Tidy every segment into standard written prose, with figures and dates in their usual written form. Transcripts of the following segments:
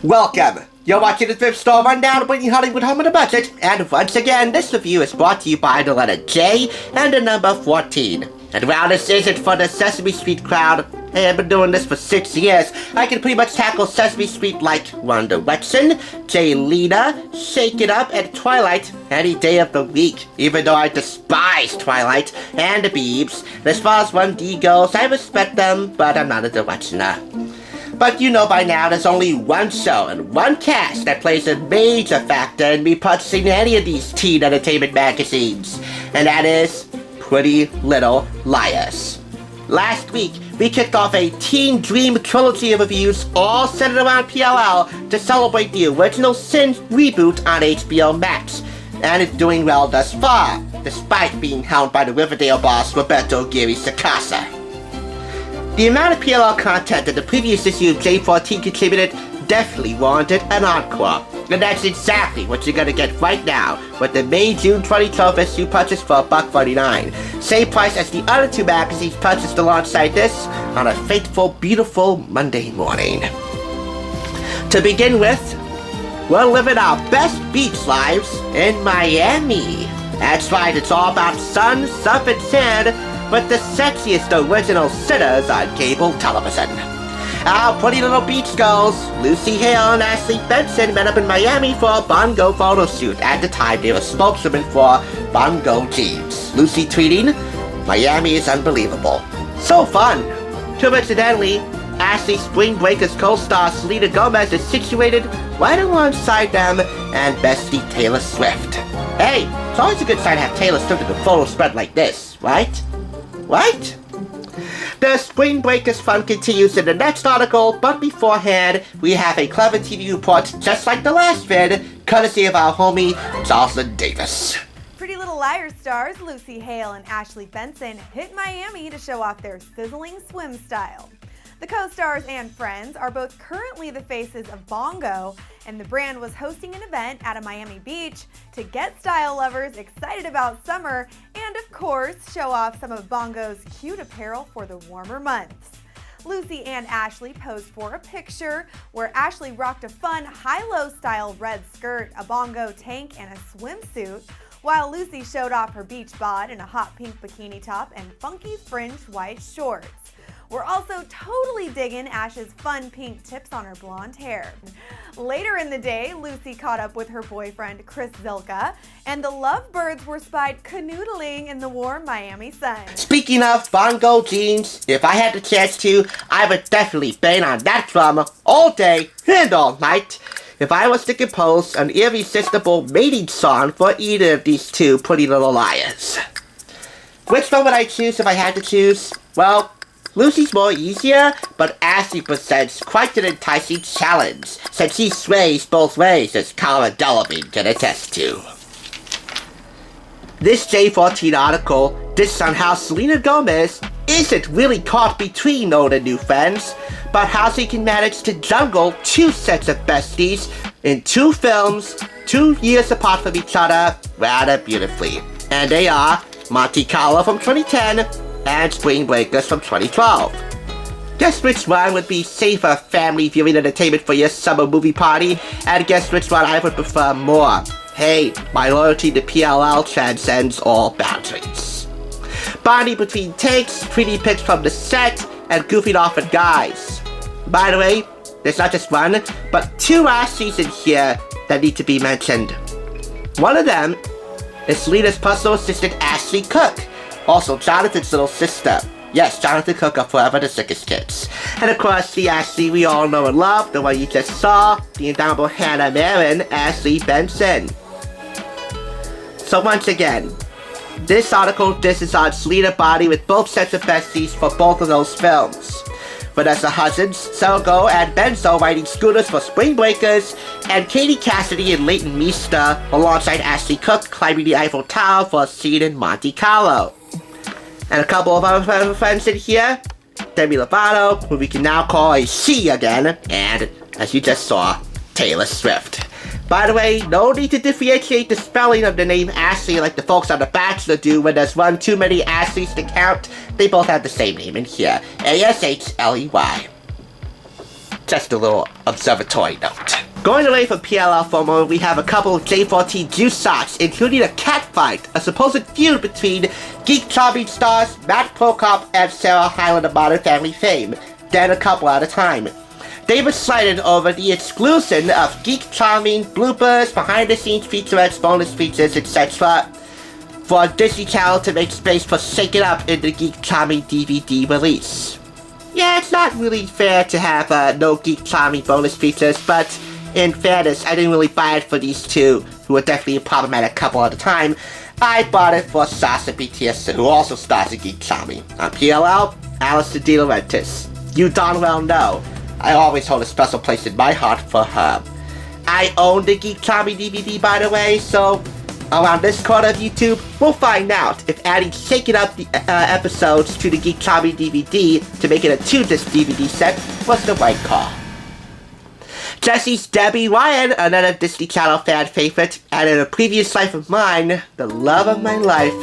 Welcome! You're watching the Thrift Store Rundown, bringing Hollywood home on a budget, and once again, this review is brought to you by the letter J and the number 14. And while this isn't for the Sesame Street crowd, hey, I've been doing this for 6 years, I can pretty much tackle Sesame Street like Wanda Wetson, J-Lena, Shake It Up, and Twilight any day of the week, even though I despise Twilight and the Beebs. And as far as 1D goes, I respect them, but I'm not a directioner. But you know by now there's only one show and one cast that plays a major factor in me purchasing any of these teen entertainment magazines, and that is Pretty Little Liars. Last week, we kicked off a Teen Dream trilogy of reviews all centered around PLL to celebrate the original Sin reboot on HBO Max, and it's doing well thus far, despite being helmed by the Riverdale boss Roberto Giri Sacasa. The amount of PLL content that the previous issue of J-14 contributed definitely warranted an encore. And that's exactly what you're gonna get right now with the May June 2012 issue purchased for $1.49. Same price as the other two magazines purchased alongside this on a fateful, beautiful Monday morning. To begin with, we're living our best beach lives in Miami. That's right, it's all about sun, surf, and sand, but the sexiest original sitters on cable television. Our pretty little beach girls, Lucy Hale and Ashley Benson, met up in Miami for a Bongo photo shoot. At the time, they were spokeswomen for Bongo Jeans. Lucy tweeting, "Miami is unbelievable. So fun." Coincidentally, Ashley's Spring Breakers co-star Selena Gomez is situated right alongside them and bestie Taylor Swift. Hey, it's always a good sign to have Taylor Swift in a photo spread like this, right? Right? The Spring Breakers fun continues in the next article, but beforehand, we have a clever TV report just like the last vid, courtesy of our homie, Jocelyn Davis. Pretty Little Liars stars Lucy Hale and Ashley Benson hit Miami to show off their sizzling swim style. The co-stars and friends are both currently the faces of Bongo, and the brand was hosting an event at a Miami beach to get style lovers excited about summer and, of course, show off some of Bongo's cute apparel for the warmer months. Lucy and Ashley posed for a picture where Ashley rocked a fun high-low style red skirt, a Bongo tank, and a swimsuit, while Lucy showed off her beach bod in a hot pink bikini top and funky fringed white shorts. We're also totally digging Ash's fun pink tips on her blonde hair. Later in the day, Lucy caught up with her boyfriend, Chris Zilka, and the lovebirds were spied canoodling in the warm Miami sun. Speaking of Bongo Jeans, if I had the chance to, I would definitely bang on that drum all day and all night if I was to compose an irresistible mating song for either of these two Pretty Little Liars. Which one would I choose if I had to choose? Well, Lucy's more easier, but Ashley presents quite an enticing challenge, since she sways both ways, as Cara Delevingne can attest to. This J-14 article dishes on how Selena Gomez isn't really caught between old and new friends, but how she can manage to juggle two sets of besties in two films, 2 years apart from each other, rather beautifully. And they are Monte Carlo from 2010, and Spring Breakers from 2012. Guess which one would be safer family viewing entertainment for your summer movie party, and guess which one I would prefer more. Hey, my loyalty to PLL transcends all boundaries. Bonding between takes, pretty pics from the set, and goofing off with guys. By the way, there's not just one, but two Ashleys in here that need to be mentioned. One of them is Selena's personal assistant Ashley Cook, also Jonathan's little sister. Yes, Jonathan Cook of Forever the Sickest Kids. And of course, the Ashley we all know and love, the one you just saw, the indomitable Hanna Marin, Ashley Benson. So once again, this article disses on Selena Body with both sets of besties for both of those films. Vanessa Hudgens, Selgo, and Benzo riding scooters for Spring Breakers, and Katie Cassidy and Leighton Meester alongside Ashley Cook climbing the Eiffel Tower for a scene in Monte Carlo. And a couple of other friends in here, Demi Lovato, who we can now call a she again, and, as you just saw, Taylor Swift. By the way, no need to differentiate the spelling of the name Ashley like the folks on The Bachelor do when there's one too many Ashleys to count. They both have the same name in here, Ashley. Just a little observatory note. Going away from PLL for a moment, we have a couple of J-14 juice socks, including a catfight, a supposed feud between Geek Charming stars Matt Prokop and Sarah Hyland of Modern Family fame, then a couple at a time. They were slighted over the exclusion of Geek Charming bloopers, behind-the-scenes featurettes, bonus features, etc. for Disney Channel to make space for Shake It Up in the Geek Charming DVD release. Yeah, it's not really fair to have no Geek Charming bonus features, but in fairness, I didn't really buy it for these two, who were definitely a problematic couple at the time. I bought it for Sasha BTS, who also stars in Geek Charming. On PLL, Alice De Laurentiis. You darn well know, I always hold a special place in my heart for her. I own the Geek Charming DVD, by the way, so around this corner of YouTube, we'll find out if adding Shake It Up the episodes to the Geek Charming DVD to make it a 2-disc DVD set was the right call. Jessie's Debbie Ryan, another Disney Channel fan favorite, and in a previous life of mine, the love of my life.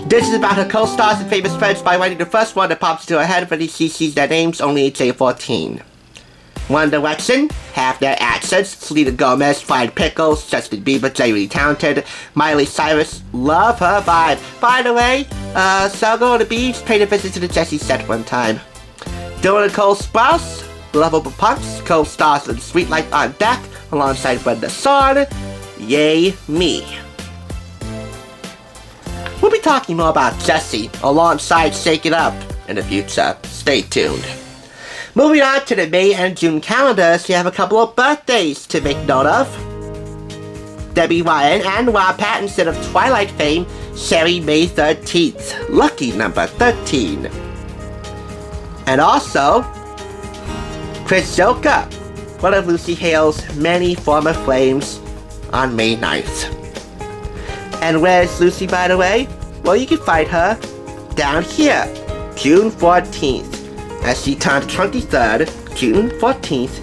This is about her co-stars and famous friends by writing the first one that pops to her head when she sees their names only in J-14. One Direction, have their accents, Selena Gomez, Fried Pickles, Justin Bieber, Jerry Talented, Miley Cyrus, love her vibe. By the way, so go on the beach, paid a visit to the Jessie set one time. Dylan and Cole Sprouse, lovable punks, co-stars in Sweet Life on Deck, alongside Brenda Son. Yay me. We'll be talking more about Jessie alongside Shake It Up in the future. Stay tuned. Moving on to the May and June calendars, we have a couple of birthdays to make note of. Debbie Ryan and Rob Pattinson of Twilight fame, sharing May 13th. Lucky number 13. And also, Chris Zoka, one of Lucy Hale's many former flames, on May 9th. And where's Lucy, by the way? Well, you can find her down here, June 14th. As she turned 23rd, June 14th,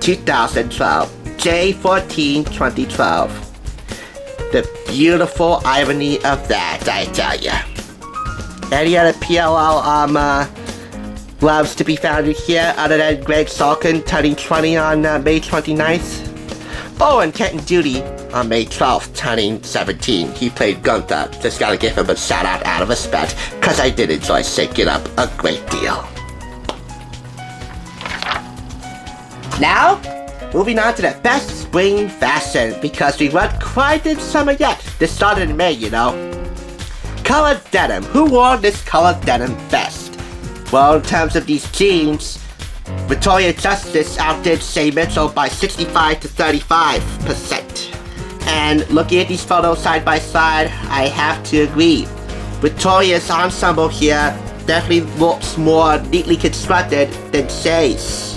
2012. J-14 2012. The beautiful irony of that, I tell ya. Any other PLL loves to be found in here other than Greg Salkin turning 20 on May 29th? Oh, and Kenton Duty on May 12th turning 17. He played Gunther. Just gotta give him a shout out of respect, cause I did enjoy Shake It Up a great deal. Now, moving on to the best spring fashion, because we weren't quite in summer yet. This started in May, you know. Colored denim. Who wore this colored denim best? Well, in terms of these jeans, Victoria Justice outdid Shay Mitchell by 65 to 35%. And looking at these photos side by side, I have to agree. Victoria's ensemble here definitely looks more neatly constructed than Shay's.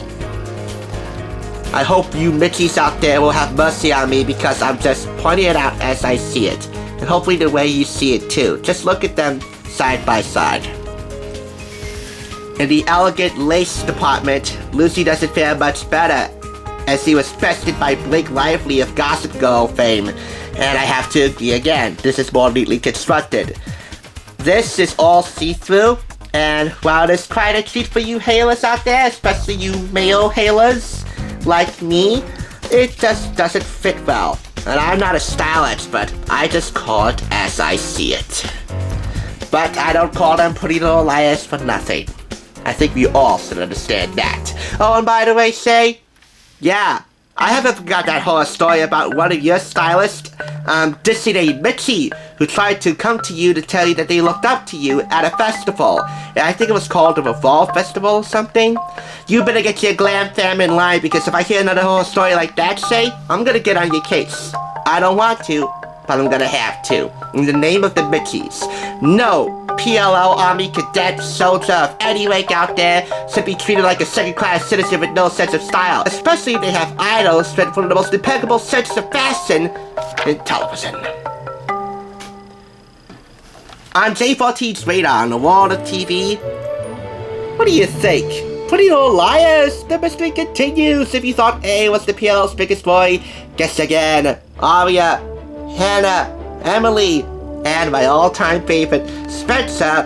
I hope you Mitchies out there will have mercy on me because I'm just pointing it out as I see it. And hopefully the way you see it too. Just look at them side by side. In the elegant lace department, Lucy doesn't fare much better, as he was bested by Blake Lively of Gossip Girl fame. And I have to agree again, this is more neatly constructed. This is all see-through, and while it is quite a treat for you Halers out there, especially you male Halers like me, it just doesn't fit well. And I'm not a style expert, I just call it as I see it. But I don't call them pretty little liars for nothing. I think we all should understand that. Oh, and by the way, Shay, yeah, I haven't forgot that horror story about one of your stylists, dissing a Mitchie who tried to come to you to tell you that they looked up to you at a festival. And I think it was called the Revolve Festival or something. You better get your glam fam in line, because if I hear another horror story like that, Shay, I'm gonna get on your case. I don't want to, but I'm gonna have to. In the name of the Mitchies. No PLL Army cadet soldier of any rank out there should be treated like a second-class citizen with no sense of style, especially if they have idols with one of the most impeccable senses of fashion in television. On J-14's radar on the wall of TV, what do you think? Pretty Little Liars! The mystery continues. If you thought A was the PLL's biggest story, guess again. Aria, Hanna, Emily, and my all-time favorite, Spencer,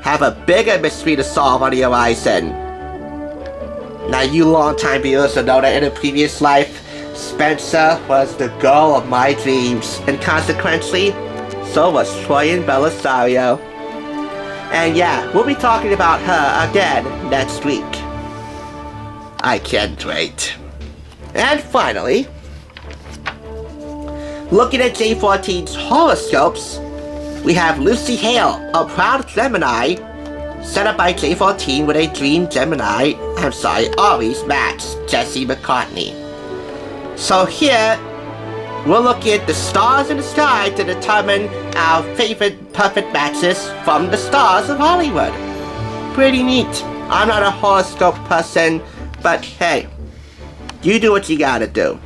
have a bigger mystery to solve on the horizon. Now you long-time viewers will know that in a previous life, Spencer was the girl of my dreams, and consequently, so was Troy and Belisario. And yeah, we'll be talking about her again next week. I can't wait. And finally, looking at J-14's horoscopes, we have Lucy Hale, a proud Gemini, set up by J-14 with a dream Gemini, Ari's match, Jesse McCartney. So here, we're looking at the stars in the sky to determine our favorite perfect matches from the stars of Hollywood. Pretty neat. I'm not a horoscope person, but hey, you do what you gotta do.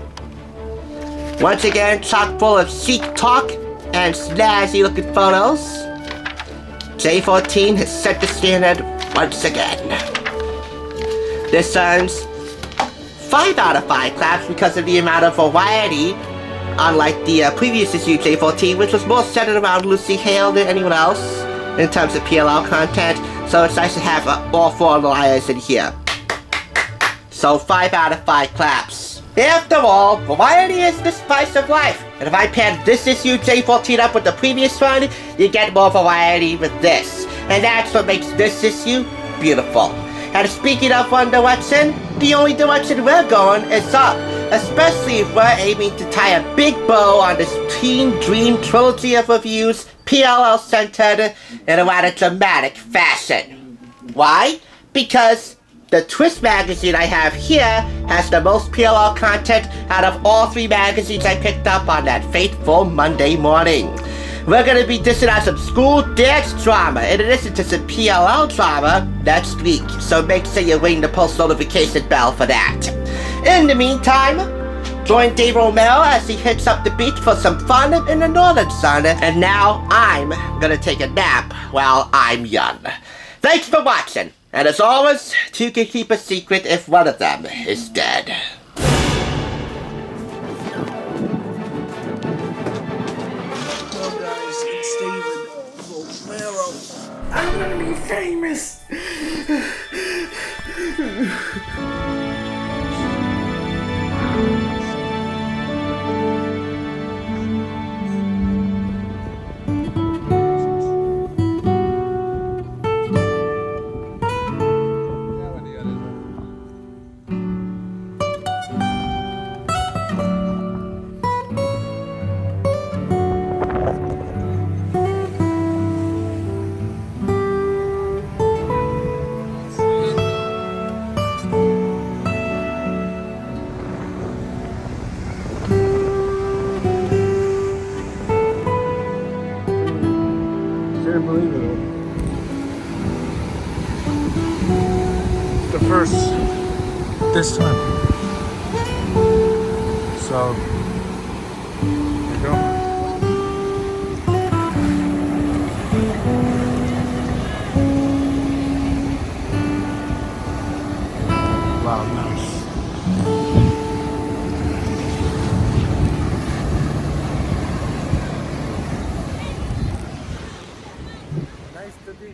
Once again, chock full of chic talk and snazzy looking photos, J-14 has set the standard once again. This earns 5 out of 5 claps because of the amount of variety, unlike the previous issue J-14, which was more centered around Lucy Hale than anyone else in terms of PLL content, so it's nice to have all 4 liars in here. So 5 out of 5 claps. After all, variety is the spice of life, and if I paired this issue J-14 up with the previous one, you get more variety with this, and that's what makes this issue beautiful. And speaking of one direction, the only direction we're going is up, especially if we're aiming to tie a big bow on this Teen Dream trilogy of reviews, PLL centered in a rather dramatic fashion. Why? Because the Twist magazine I have here has the most PLL content out of all 3 magazines I picked up on that fateful Monday morning. We're going to be dishing out some school dance drama in addition to some PLL drama next week, so make sure you ring the post notification bell for that. In the meantime, join Dave Romero as he hits up the beach for some fun in the northern sun, and now I'm going to take a nap while I'm young. Thanks for watching, and as always, 2 can keep a secret if one of them is dead. I'm gonna be famous. Can't believe it. The first this time. So there you go. Wow, nice. Nice to be.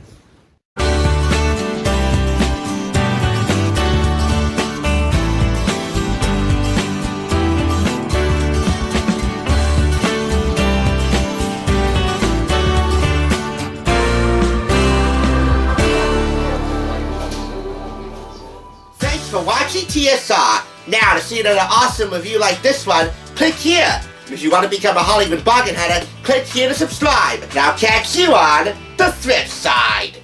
Thanks for watching TSR. Now to see another awesome review like this one, click here. If you want to become a Hollywood bargain hunter, click here to subscribe. And I'll catch you on the thrift side.